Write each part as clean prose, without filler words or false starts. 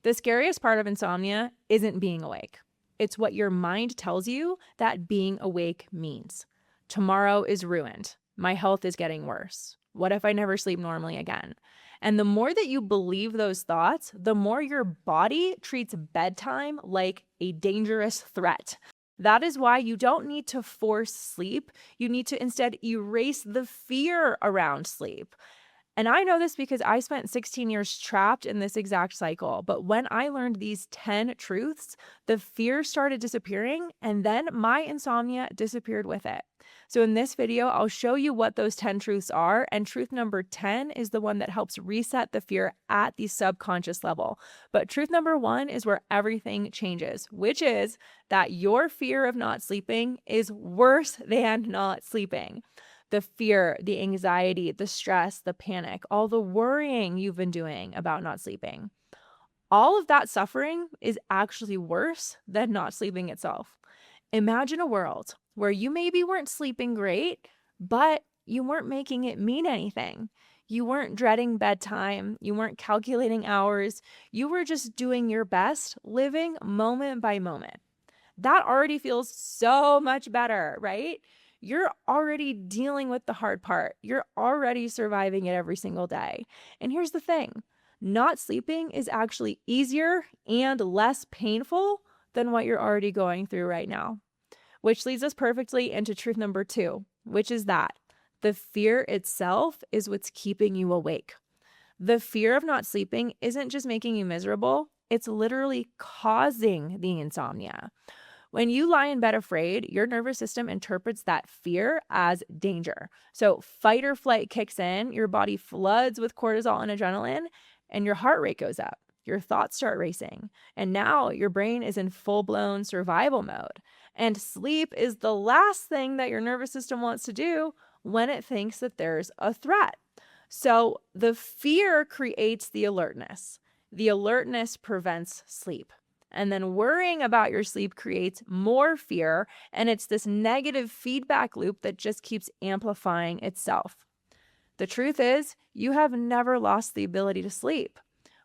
The scariest part of insomnia isn't being awake. It's what your mind tells you that being awake means. Tomorrow is ruined. My health is getting worse. What if I never sleep normally again? And the more that you believe those thoughts, the more your body treats bedtime like a dangerous threat. That is why you don't need to force sleep. You need to instead erase the fear around sleep. And I know this because I spent 16 years trapped in this exact cycle. But when I learned these 10 truths, the fear started disappearing, and then my insomnia disappeared with it. So in this video, I'll show you what those 10 truths are. And truth number 10 is the one that helps reset the fear at the subconscious level. But truth number 1 is where everything changes, which is that your fear of not sleeping is worse than not sleeping. The fear, the anxiety, the stress, the panic, all the worrying you've been doing about not sleeping. All of that suffering is actually worse than not sleeping itself. Imagine a world where you maybe weren't sleeping great, but you weren't making it mean anything. You weren't dreading bedtime. You weren't calculating hours. You were just doing your best, living moment by moment. That already feels so much better, right? You're already dealing with the hard part. You're already surviving it every single day. And here's the thing, not sleeping is actually easier and less painful than what you're already going through right now. Which leads us perfectly into truth number 2, which is that the fear itself is what's keeping you awake. The fear of not sleeping isn't just making you miserable, it's literally causing the insomnia. When you lie in bed afraid, your nervous system interprets that fear as danger. So fight or flight kicks in, your body floods with cortisol and adrenaline, and your heart rate goes up. Your thoughts start racing. And now your brain is in full-blown survival mode. And sleep is the last thing that your nervous system wants to do when it thinks that there's a threat. So the fear creates the alertness. The alertness prevents sleep. And then worrying about your sleep creates more fear, and it's this negative feedback loop that just keeps amplifying itself. The truth is, you have never lost the ability to sleep.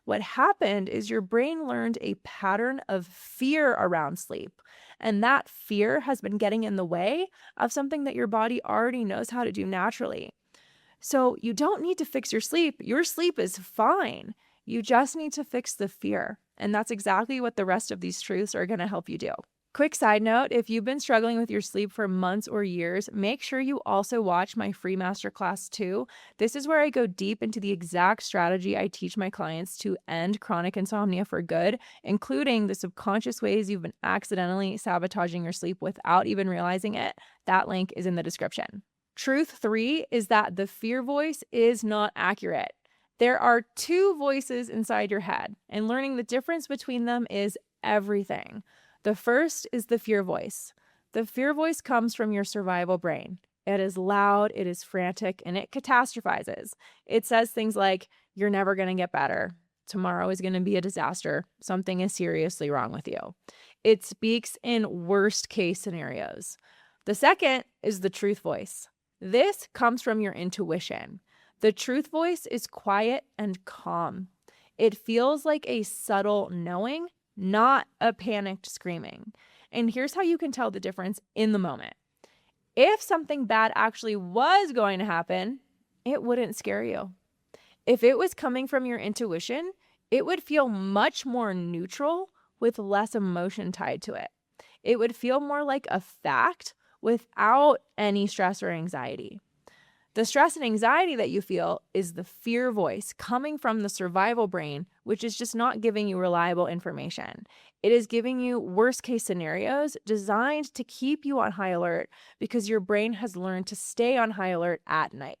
What happened is your brain learned a pattern of fear around sleep, and that fear has been getting in the way of something that your body already knows how to do naturally. So you don't need to fix your sleep. Your sleep is fine. You just need to fix the fear. And that's exactly what the rest of these truths are going to help you do. Quick side note, if you've been struggling with your sleep for months or years, make sure you also watch my free masterclass too. This is where I go deep into the exact strategy I teach my clients to end chronic insomnia for good, including the subconscious ways you've been accidentally sabotaging your sleep without even realizing it. That link is in the description. Truth 3 is that the fear voice is not accurate. There are 2 voices inside your head, and learning the difference between them is everything. The first is the fear voice. The fear voice comes from your survival brain. It is loud, it is frantic, and it catastrophizes. It says things like, you're never going to get better. Tomorrow is going to be a disaster. Something is seriously wrong with you. It speaks in worst case scenarios. The second is the truth voice. This comes from your intuition. The truth voice is quiet and calm. It feels like a subtle knowing, not a panicked screaming. And here's how you can tell the difference in the moment. If something bad actually was going to happen, it wouldn't scare you. If it was coming from your intuition, it would feel much more neutral with less emotion tied to it. It would feel more like a fact without any stress or anxiety. The stress and anxiety that you feel is the fear voice coming from the survival brain, which is just not giving you reliable information. It is giving you worst case scenarios designed to keep you on high alert because your brain has learned to stay on high alert at night.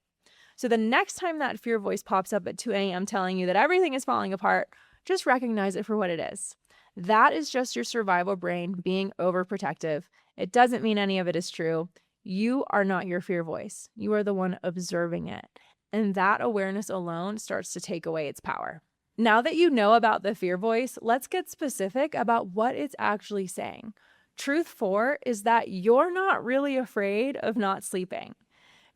So the next time that fear voice pops up at 2 a.m. telling you that everything is falling apart, just recognize it for what it is. That is just your survival brain being overprotective. It doesn't mean any of it is true. You are not your fear voice. You are the one observing it. And that awareness alone starts to take away its power. Now that you know about the fear voice, let's get specific about what it's actually saying. Truth 4 is that you're not really afraid of not sleeping.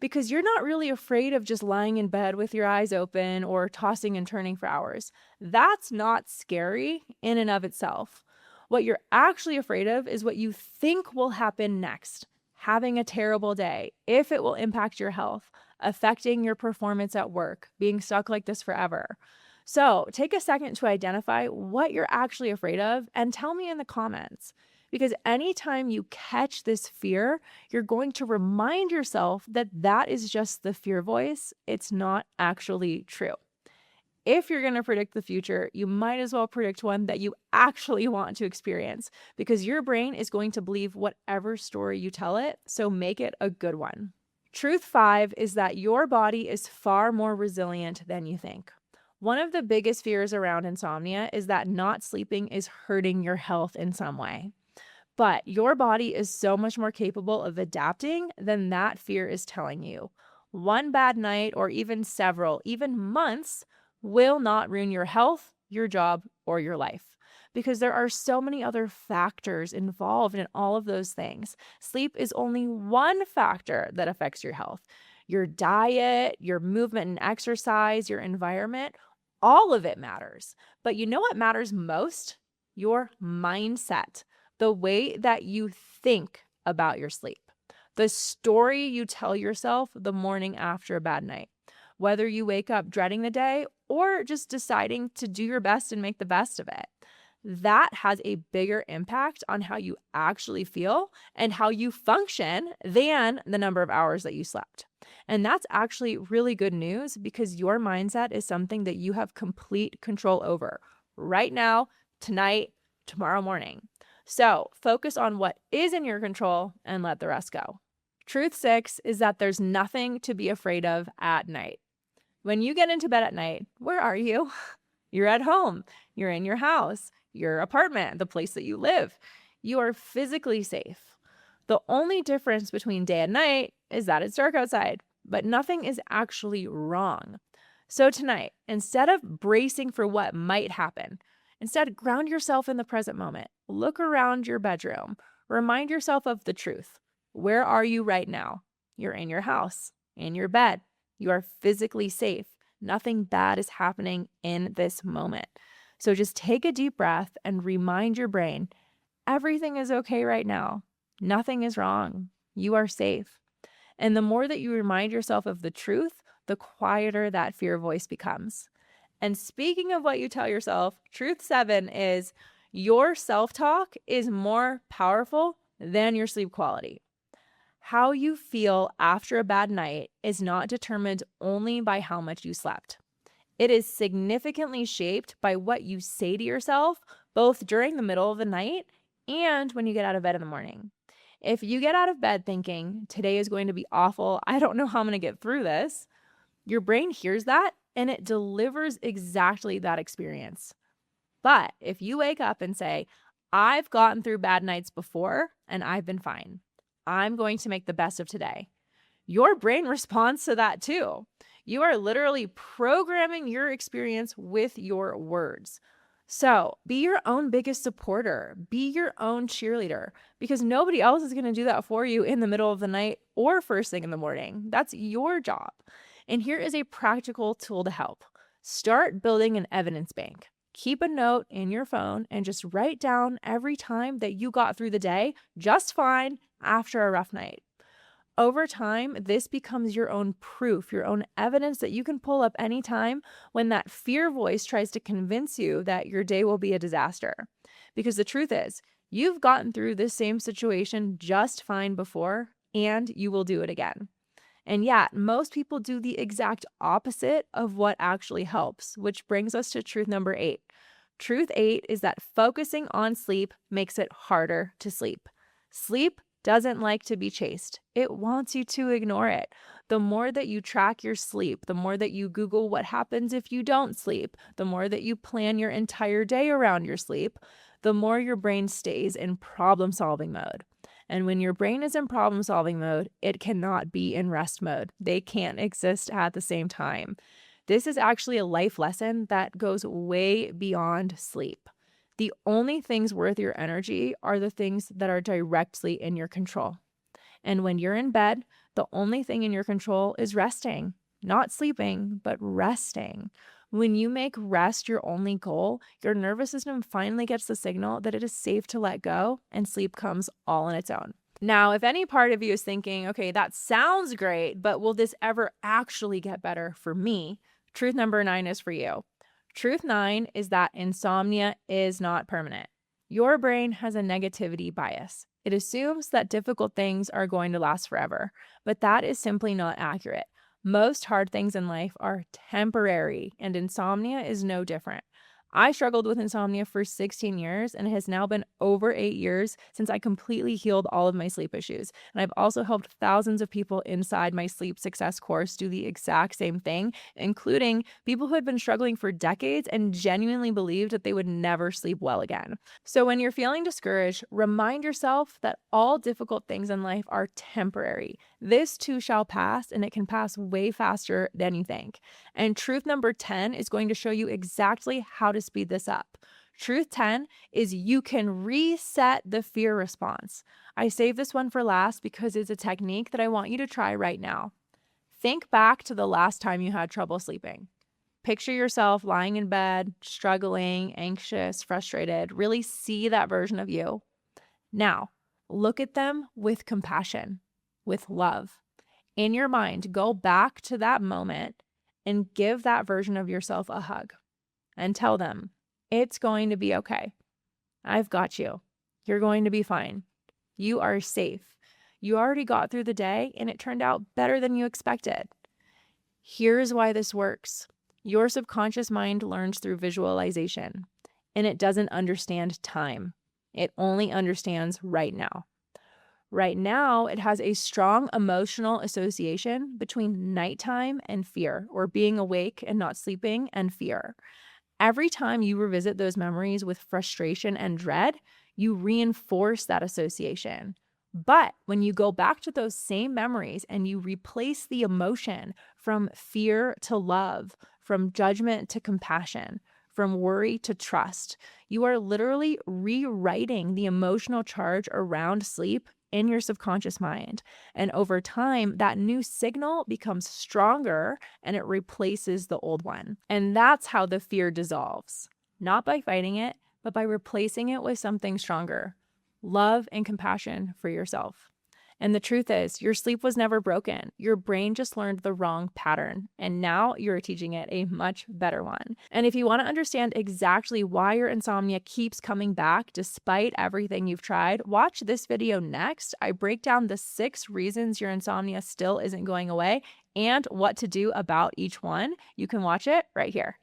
because you're not really afraid of just lying in bed with your eyes open or tossing and turning for hours. That's not scary in and of itself. What you're actually afraid of is what you think will happen next. Having a terrible day, if it will impact your health, affecting your performance at work, being stuck like this forever. So take a second to identify what you're actually afraid of and tell me in the comments. Because anytime you catch this fear, you're going to remind yourself that that is just the fear voice. It's not actually true. If you're going to predict the future, you might as well predict one that you actually want to experience, because your brain is going to believe whatever story you tell it, so make it a good one. Truth 5 is that your body is far more resilient than you think. One of the biggest fears around insomnia is that not sleeping is hurting your health in some way. But your body is so much more capable of adapting than that fear is telling you. One bad night, or even several, even months, will not ruin your health, your job, or your life, because there are so many other factors involved in all of those things. Sleep is only one factor that affects your health. Your diet, your movement and exercise, your environment, all of it matters. But you know what matters most? Your mindset, the way that you think about your sleep, the story you tell yourself the morning after a bad night. Whether you wake up dreading the day or just deciding to do your best and make the best of it, that has a bigger impact on how you actually feel and how you function than the number of hours that you slept. And that's actually really good news, because your mindset is something that you have complete control over right now, tonight, tomorrow morning. So focus on what is in your control and let the rest go. Truth 6 is that there's nothing to be afraid of at night. When you get into bed at night, where are you? You're at home. You're in your house, your apartment, the place that you live. You are physically safe. The only difference between day and night is that it's dark outside, but nothing is actually wrong. So tonight, instead of bracing for what might happen, instead ground yourself in the present moment. Look around your bedroom. Remind yourself of the truth. Where are you right now? You're in your house, in your bed. You are physically safe. Nothing bad is happening in this moment. So just take a deep breath and remind your brain, everything is okay right now. Nothing is wrong. You are safe. And the more that you remind yourself of the truth, the quieter that fear voice becomes. And speaking of what you tell yourself, truth 7 is your self-talk is more powerful than your sleep quality. How you feel after a bad night is not determined only by how much you slept. It is significantly shaped by what you say to yourself, both during the middle of the night and when you get out of bed in the morning. If you get out of bed thinking, today is going to be awful, I don't know how I'm going to get through this, your brain hears that and it delivers exactly that experience. But if you wake up and say, I've gotten through bad nights before and I've been fine, I'm going to make the best of today, your brain responds to that too. You are literally programming your experience with your words. So be your own biggest supporter, be your own cheerleader, because nobody else is going to do that for you in the middle of the night or first thing in the morning. That's your job. And here is a practical tool to help. Start building an evidence bank. Keep a note in your phone and just write down every time that you got through the day just fine after a rough night. Over time, this becomes your own proof, your own evidence that you can pull up anytime when that fear voice tries to convince you that your day will be a disaster. Because the truth is, you've gotten through this same situation just fine before, and you will do it again. And yet, most people do the exact opposite of what actually helps, which brings us to truth number 8. Truth 8 is that focusing on sleep makes it harder to sleep. Sleep doesn't like to be chased. It wants you to ignore it. The more that you track your sleep, the more that you Google what happens if you don't sleep, the more that you plan your entire day around your sleep, the more your brain stays in problem-solving mode. And when your brain is in problem-solving mode, it cannot be in rest mode. They can't exist at the same time. This is actually a life lesson that goes way beyond sleep. The only things worth your energy are the things that are directly in your control. And when you're in bed, The only thing in your control is resting, not sleeping, but resting. When you make rest your only goal, your nervous system finally gets the signal that it is safe to let go, and sleep comes all on its own. Now, if any part of you is thinking, okay, that sounds great, but will this ever actually get better for me? Truth number 9 is for you. Truth 9 is that insomnia is not permanent. Your brain has a negativity bias. It assumes that difficult things are going to last forever, but that is simply not accurate. Most hard things in life are temporary, and insomnia is no different. I struggled with insomnia for 16 years, and it has now been over 8 years since I completely healed all of my sleep issues. And I've also helped thousands of people inside my sleep success course do the exact same thing, including people who had been struggling for decades and genuinely believed that they would never sleep well again. So when you're feeling discouraged, remind yourself that all difficult things in life are temporary. This too shall pass, and it can pass way faster than you think. And truth number 10 is going to show you exactly how to speed this up. Truth 10 is you can reset the fear response. I saved this one for last because it's a technique that I want you to try right now. Think back to the last time you had trouble sleeping. Picture yourself lying in bed, struggling, anxious, frustrated. Really see that version of you. Now, look at them with compassion, with love. In your mind, go back to that moment and give that version of yourself a hug and tell them, it's going to be okay. I've got you. You're going to be fine. You are safe. You already got through the day and it turned out better than you expected. Here's why this works. Your subconscious mind learns through visualization, and it doesn't understand time. It only understands right now. Right now, it has a strong emotional association between nighttime and fear, or being awake and not sleeping and fear. Every time you revisit those memories with frustration and dread, you reinforce that association. But when you go back to those same memories and you replace the emotion from fear to love, from judgment to compassion, from worry to trust, you are literally rewriting the emotional charge around sleep in your subconscious mind. And over time, that new signal becomes stronger and it replaces the old one. And that's how the fear dissolves. Not by fighting it, but by replacing it with something stronger. Love and compassion for yourself. And the truth is, your sleep was never broken. Your brain just learned the wrong pattern, and now you're teaching it a much better one. And if you want to understand exactly why your insomnia keeps coming back despite everything you've tried, watch this video next. I break down the 6 reasons your insomnia still isn't going away and what to do about each one. You can watch it right here.